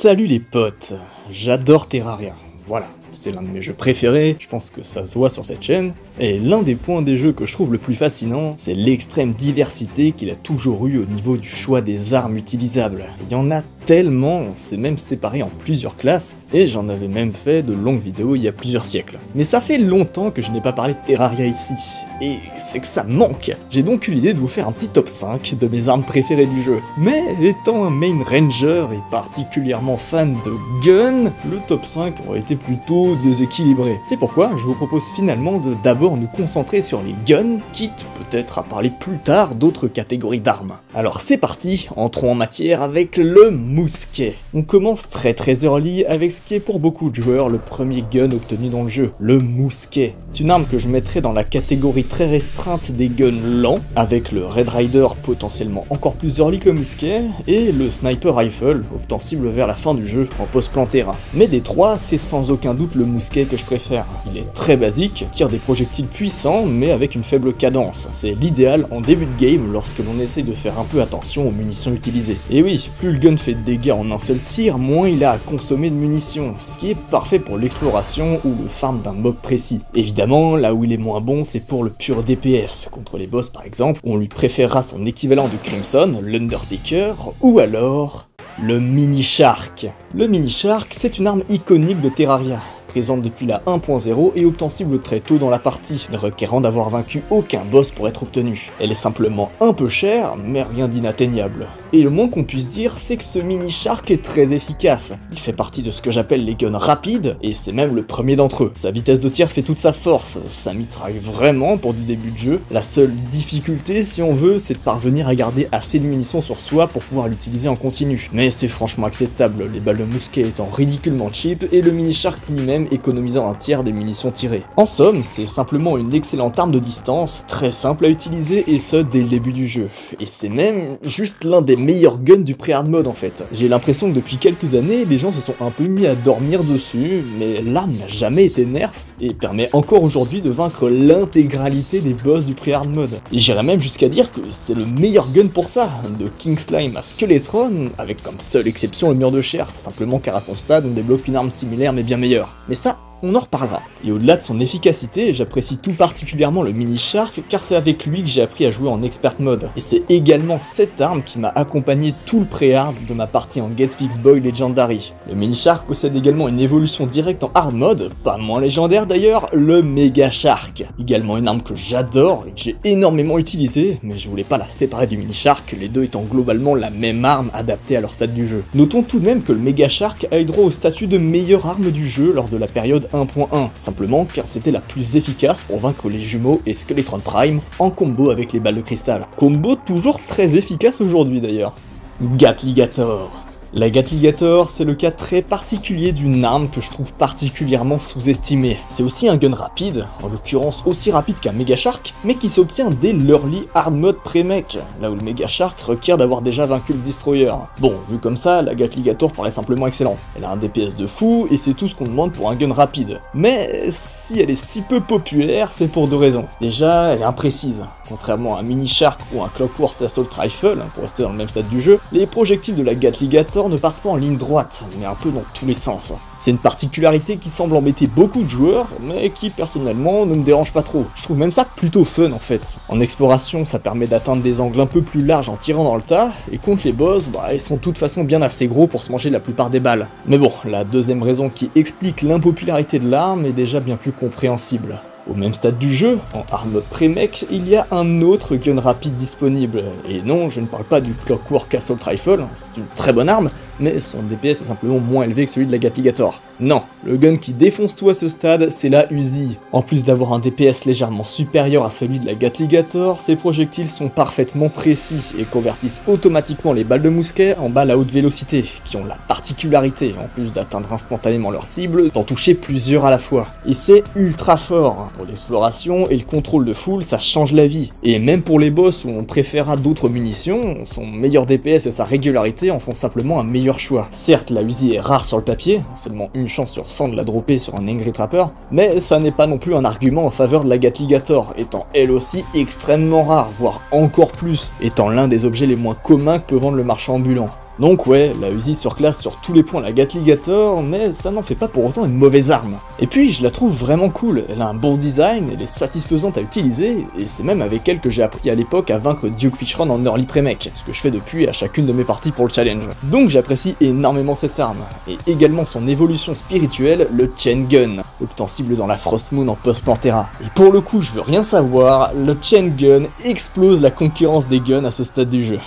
Salut les potes, j'adore Terraria, voilà, c'est l'un de mes jeux préférés, je pense que ça se voit sur cette chaîne, et l'un des points des jeux que je trouve le plus fascinant, c'est l'extrême diversité qu'il a toujours eu au niveau du choix des armes utilisables. Il y en a tellement, c'est même séparé en plusieurs classes, et j'en avais même fait de longues vidéos il y a plusieurs siècles. Mais ça fait longtemps que je n'ai pas parlé de Terraria ici, et c'est que ça manque. J'ai donc eu l'idée de vous faire un petit top 5 de mes armes préférées du jeu. Mais étant un main ranger et particulièrement fan de gun, le top 5 aurait été plutôt déséquilibré. C'est pourquoi je vous propose finalement de d'abord nous concentrer sur les guns, quitte peut-être à parler plus tard d'autres catégories d'armes. Alors c'est parti, entrons en matière avec le mousquet. On commence très early avec ce qui est pour beaucoup de joueurs le premier gun obtenu dans le jeu, le mousquet. C'est une arme que je mettrais dans la catégorie très restreinte des guns lents, avec le Red Rider potentiellement encore plus early que le mousquet, et le Sniper Rifle, obtensible vers la fin du jeu en post-Plantera. Mais des trois, c'est sans aucun doute le mousquet que je préfère. Il est très basique, tire des projectiles puissants mais avec une faible cadence. C'est l'idéal en début de game lorsque l'on essaie de faire un peu attention aux munitions utilisées. Et oui, plus le gun fait de dégâts en un seul tir, moins il a à consommer de munitions, ce qui est parfait pour l'exploration ou le farm d'un mob précis. Évidemment, là où il est moins bon, c'est pour le pur DPS. Contre les boss par exemple, on lui préférera son équivalent de Crimson, l'Undertaker, ou alors le Mini Shark. Le Mini Shark, c'est une arme iconique de Terraria, présente depuis la 1.0 et obtensible très tôt dans la partie, ne requérant d'avoir vaincu aucun boss pour être obtenue. Elle est simplement un peu chère, mais rien d'inatteignable. Et le moins qu'on puisse dire, c'est que ce mini shark est très efficace. Il fait partie de ce que j'appelle les guns rapides, et c'est même le premier d'entre eux. Sa vitesse de tir fait toute sa force, ça mitraille vraiment pour du début de jeu. La seule difficulté, si on veut, c'est de parvenir à garder assez de munitions sur soi pour pouvoir l'utiliser en continu. Mais c'est franchement acceptable, les balles de mousquet étant ridiculement cheap, et le mini shark lui-même économisant un tiers des munitions tirées. En somme, c'est simplement une excellente arme de distance, très simple à utiliser, et ce dès le début du jeu. Et c'est même juste l'un des meilleurs guns du pré-hard mode en fait. J'ai l'impression que depuis quelques années, les gens se sont un peu mis à dormir dessus, mais l'arme n'a jamais été nerf, et permet encore aujourd'hui de vaincre l'intégralité des boss du pré-hard mode. Et j'irais même jusqu'à dire que c'est le meilleur gun pour ça, de King Slime à Skeletron, avec comme seule exception le mur de chair, simplement car à son stade on débloque une arme similaire mais bien meilleure. Mais ça, on en reparlera. Et au-delà de son efficacité, j'apprécie tout particulièrement le Mini Shark car c'est avec lui que j'ai appris à jouer en expert mode. Et c'est également cette arme qui m'a accompagné tout le pré-hard de ma partie en Get Fix Boy Legendary. Le Mini Shark possède également une évolution directe en hard mode, pas moins légendaire d'ailleurs, le Mega Shark. Également une arme que j'adore et que j'ai énormément utilisée, mais je voulais pas la séparer du Mini Shark, les deux étant globalement la même arme adaptée à leur stade du jeu. Notons tout de même que le Mega Shark a eu droit au statut de meilleure arme du jeu lors de la période 1.1, simplement car c'était la plus efficace pour vaincre les jumeaux et Skeletron Prime en combo avec les balles de cristal. Combo toujours très efficace aujourd'hui d'ailleurs. Gatligator. La Gatligator, c'est le cas très particulier d'une arme que je trouve particulièrement sous-estimée. C'est aussi un gun rapide, en l'occurrence aussi rapide qu'un Mega Shark, mais qui s'obtient dès l'early hard mode pré-mech, là où le Mega Shark requiert d'avoir déjà vaincu le Destroyer. Bon, vu comme ça, la Gatligator paraît simplement excellente. Elle a un DPS de fou, et c'est tout ce qu'on demande pour un gun rapide. Mais si elle est si peu populaire, c'est pour deux raisons. Déjà, elle est imprécise. Contrairement à un Mini Shark ou un Clockwork Assault Rifle, pour rester dans le même stade du jeu, les projectiles de la Gatligator ne partent pas en ligne droite, mais un peu dans tous les sens. C'est une particularité qui semble embêter beaucoup de joueurs, mais qui personnellement ne me dérange pas trop. Je trouve même ça plutôt fun en fait. En exploration, ça permet d'atteindre des angles un peu plus larges en tirant dans le tas, et contre les boss, ils sont de toute façon bien assez gros pour se manger la plupart des balles. Mais bon, la deuxième raison qui explique l'impopularité de l'arme est déjà bien plus compréhensible. Au même stade du jeu, en hard mode pré-mech, il y a un autre gun rapide disponible. Et non, je ne parle pas du Clockwork Assault Rifle, c'est une très bonne arme, mais son DPS est simplement moins élevé que celui de la Gatligator. Non, le gun qui défonce tout à ce stade, c'est la Uzi. En plus d'avoir un DPS légèrement supérieur à celui de la Gatligator, ses projectiles sont parfaitement précis et convertissent automatiquement les balles de mousquet en balles à haute vélocité, qui ont la particularité, en plus d'atteindre instantanément leur cible, d'en toucher plusieurs à la fois. Et c'est ultra fort. Pour l'exploration et le contrôle de foule, ça change la vie. Et même pour les boss où on préférera d'autres munitions, son meilleur DPS et sa régularité en font simplement un meilleur choix. Certes, la Uzi est rare sur le papier, seulement une chance sur 100 de la dropper sur un Angry Trapper, mais ça n'est pas non plus un argument en faveur de la Gatligator, étant elle aussi extrêmement rare, voire encore plus, étant l'un des objets les moins communs que peut vendre le marchand ambulant. Donc ouais, la Uzi surclasse sur tous les points la Gatligator, mais ça n'en fait pas pour autant une mauvaise arme. Et puis je la trouve vraiment cool, elle a un bon design, elle est satisfaisante à utiliser, et c'est même avec elle que j'ai appris à l'époque à vaincre Duke Fishron en early pré-mech, ce que je fais depuis à chacune de mes parties pour le challenge. Donc j'apprécie énormément cette arme, et également son évolution spirituelle, le Chain Gun, obtensible dans la Frost Moon en post-Pantera. Et pour le coup, je veux rien savoir, le Chain Gun explose la concurrence des guns à ce stade du jeu.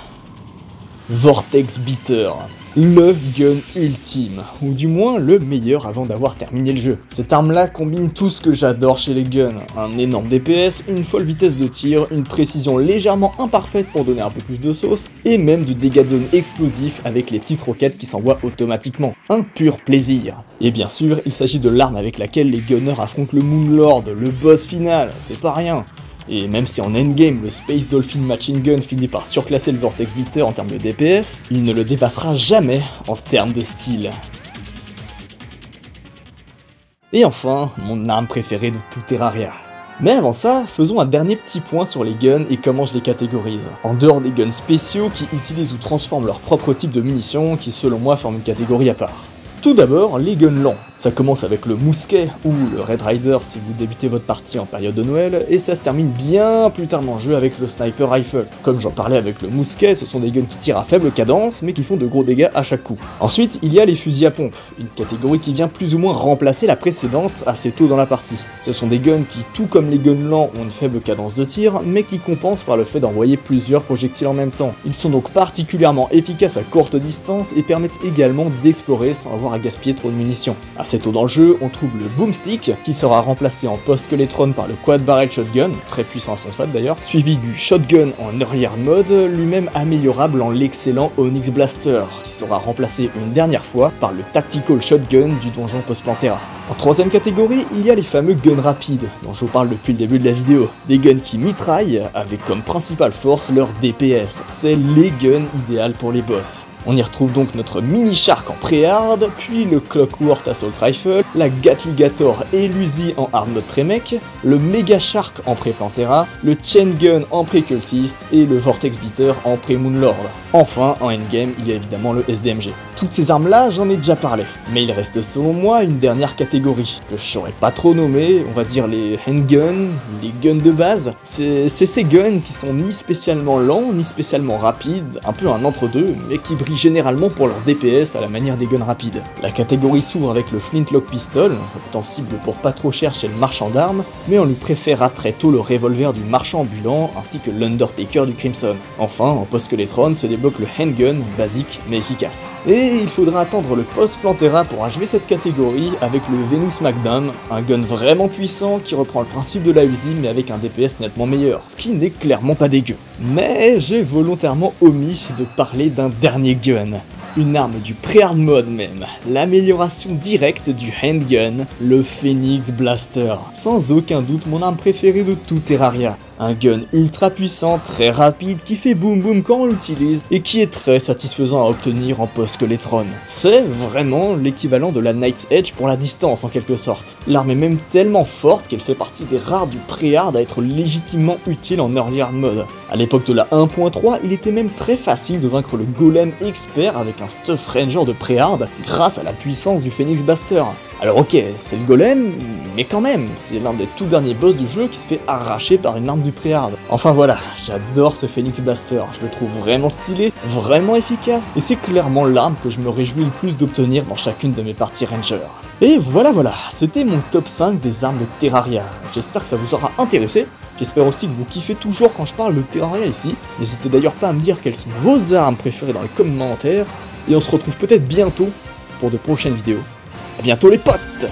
Vortex Beater, le gun ultime, ou du moins le meilleur avant d'avoir terminé le jeu. Cette arme-là combine tout ce que j'adore chez les guns, un énorme DPS, une folle vitesse de tir, une précision légèrement imparfaite pour donner un peu plus de sauce, et même du dégât de zone explosif avec les petites roquettes qui s'envoient automatiquement. Un pur plaisir. Et bien sûr, il s'agit de l'arme avec laquelle les gunners affrontent le Moonlord, le boss final, c'est pas rien. Et même si en endgame, le Space Dolphin Machine Gun finit par surclasser le Vortex Beater en termes de DPS, il ne le dépassera jamais en termes de style. Et enfin, mon arme préférée de tout Terraria. Mais avant ça, faisons un dernier petit point sur les guns et comment je les catégorise. En dehors des guns spéciaux qui utilisent ou transforment leur propre type de munitions, qui selon moi forment une catégorie à part. Tout d'abord, les guns lents. Ça commence avec le mousquet ou le Red Rider si vous débutez votre partie en période de Noël, et ça se termine bien plus tard dans le jeu avec le Sniper Rifle. Comme j'en parlais avec le mousquet, ce sont des guns qui tirent à faible cadence, mais qui font de gros dégâts à chaque coup. Ensuite, il y a les fusils à pompe, une catégorie qui vient plus ou moins remplacer la précédente assez tôt dans la partie. Ce sont des guns qui, tout comme les guns lents, ont une faible cadence de tir, mais qui compensent par le fait d'envoyer plusieurs projectiles en même temps. Ils sont donc particulièrement efficaces à courte distance et permettent également d'explorer sans avoir à gaspiller trop de munitions. Assez tôt dans le jeu, on trouve le Boomstick, qui sera remplacé en post-Skeletron par le Quad Barrel Shotgun, très puissant à son stade d'ailleurs, suivi du Shotgun en Early Hard Mode, lui-même améliorable en l'excellent Onyx Blaster, qui sera remplacé une dernière fois par le Tactical Shotgun du donjon post-Pantera. En troisième catégorie, il y a les fameux guns rapides, dont je vous parle depuis le début de la vidéo. Des guns qui mitraillent, avec comme principale force leur DPS. C'est les guns idéales pour les boss. On y retrouve donc notre Mini Shark en pré-hard, puis le Clockwork Assault Rifle, la Gatligator et l'Uzi en hard mode pré-mech, le Mega Shark en pré-Pantera, le Chain Gun en pré-cultiste et le Vortex Beater en pré-Moonlord. Enfin, en endgame, il y a évidemment le SDMG. Toutes ces armes-là, j'en ai déjà parlé, mais il reste selon moi une dernière catégorie, que je saurais pas trop nommer, on va dire les handguns, les guns de base. C'est ces guns qui sont ni spécialement lents, ni spécialement rapides, un peu un entre-deux, mais qui brillent généralement pour leur DPS à la manière des guns rapides. La catégorie s'ouvre avec le Flintlock Pistol, optant cible pour pas trop cher chez le marchand d'armes, mais on lui préférera très tôt le revolver du marchand ambulant ainsi que l'Undertaker du Crimson. Enfin, en post-Skeletron se débloque le handgun, basique mais efficace. Et il faudra attendre le post-Plantera pour achever cette catégorie avec le Venus Magnum, un gun vraiment puissant qui reprend le principe de la Uzi mais avec un DPS nettement meilleur, ce qui n'est clairement pas dégueu. Mais j'ai volontairement omis de parler d'un dernier gun. Une arme du pré-hard mode même, l'amélioration directe du handgun, le Phoenix Blaster. Sans aucun doute mon arme préférée de tout Terraria. Un gun ultra puissant, très rapide, qui fait boum boum quand on l'utilise, et qui est très satisfaisant à obtenir en post-Skeletron. C'est vraiment l'équivalent de la Knight's Edge pour la distance en quelque sorte. L'arme est même tellement forte qu'elle fait partie des rares du pré-hard à être légitimement utile en early hard mode. À l'époque de la 1.3, il était même très facile de vaincre le Golem expert avec un Stuff Ranger de pré-hard grâce à la puissance du Phoenix Blaster. Alors ok, c'est le Golem, mais quand même, c'est l'un des tout derniers boss du jeu qui se fait arracher par une arme du pré-hard. Enfin voilà, j'adore ce Phoenix Blaster, je le trouve vraiment stylé, vraiment efficace, et c'est clairement l'arme que je me réjouis le plus d'obtenir dans chacune de mes parties Ranger. Et voilà, c'était mon top 5 des armes de Terraria. J'espère que ça vous aura intéressé, j'espère aussi que vous kiffez toujours quand je parle de Terraria ici. N'hésitez d'ailleurs pas à me dire quelles sont vos armes préférées dans les commentaires, et on se retrouve peut-être bientôt pour de prochaines vidéos. A bientôt les potes!